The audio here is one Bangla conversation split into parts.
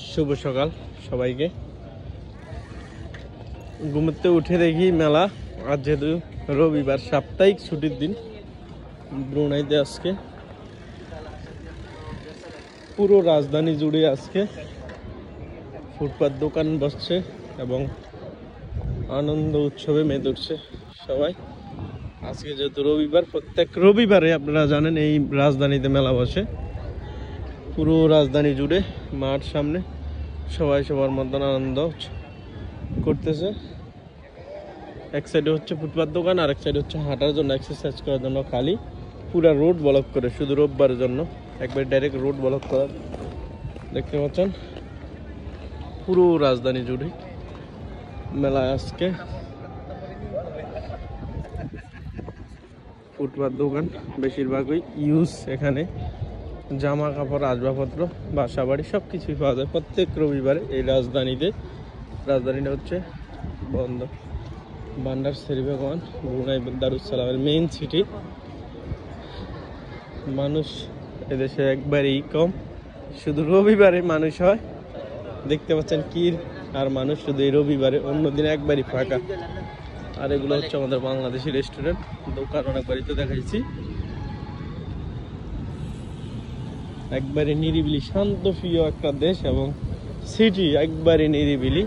শুভ সকাল সবাইকে। ঘুমোতে উঠে দেখি মেলা। আজ যেহেতু রবিবার, সাপ্তাহিক ছুটির দিন ব্রুনাইতে আজকে পুরো রাজধানী জুড়ে আজকে ফুটপাত দোকান বসছে এবং আনন্দ উৎসবে মেতে উঠছে সবাই। আজকে যেহেতু রবিবার, প্রত্যেক রবিবারে আপনারা জানেন এই রাজধানীতে মেলা বসে। পুরো রাজধানী জুড়ে মাঠ সামনে সবাই সবার মতন আনন্দ করতেছে। এক সাইডে হচ্ছে ফুটপাত দোকান, আর এক সাইডে হচ্ছে হাঁটার জন্য, এক্সারসাইজ করার জন্য খালি পুরা রোড ব্লক করে, শুধু রোববারের জন্য একবার ডাইরেক্ট রোড ব্লক করা। দেখতে পাচ্ছেন পুরো রাজধানী জুড়ে মেলা আজকে। ফুটপাত দোকান বেশিরভাগই ইউজ, এখানে জামা কাপড়, আসবাবপত্র, বাসা বাড়ি সব কিছুই পাওয়া যায় প্রত্যেক রবিবারে এই রাজধানীতে। রাজধানীটা হচ্ছে বন্ধ। বান্ডার শের ই ভগবান ব্রুনাই দারুসালামের মেইন সিটি। মানুষ এদেশে একবারেই কম, শুধু রবিবারে মানুষ হয়। দেখতে পাচ্ছেন কি আর মানুষ শুধু এই রবিবারে, অন্যদিন একবারই ফাঁকা। আর এগুলো হচ্ছে আমাদের বাংলাদেশি রেস্টুরেন্ট, দোকান অনেকবারই তো দেখাইছি। একবারে নিরিবিলি, শান্ত প্রিয় একটা দেশ এবং সিটি একবারে নিরিবিলি।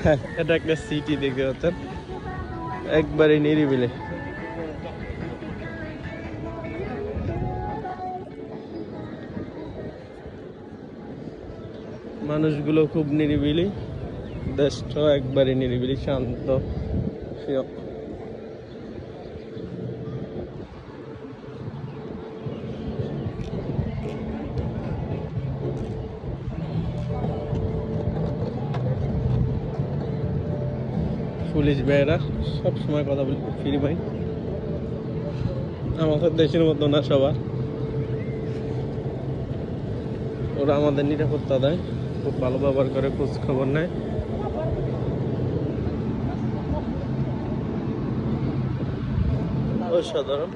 হ্যাঁ, এটা একটা সিটি, দেখতে পাচ্ছেন একবারে নিরিবিলি। মানুষগুলো খুব নিরিবিলি, দেশটা একবারে নিরিবিলি, শান্ত প্রিয়। পুলিশ ভাইয়েরা সবসময় কথা বলি ফ্রি ভাই, আমাদের দেশের মতো না সবার। ওরা আমাদের নিরাপত্তা দেয়, খুব ভালো ব্যবহার করে, খোঁজ খবর নেয়। অসাধারণ।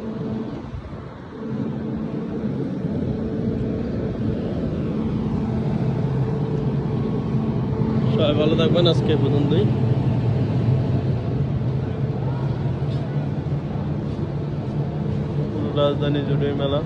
সবাই ভালো থাকবেন, আজকে পর্যন্তই। রাজধানী জুড়ে মেলা।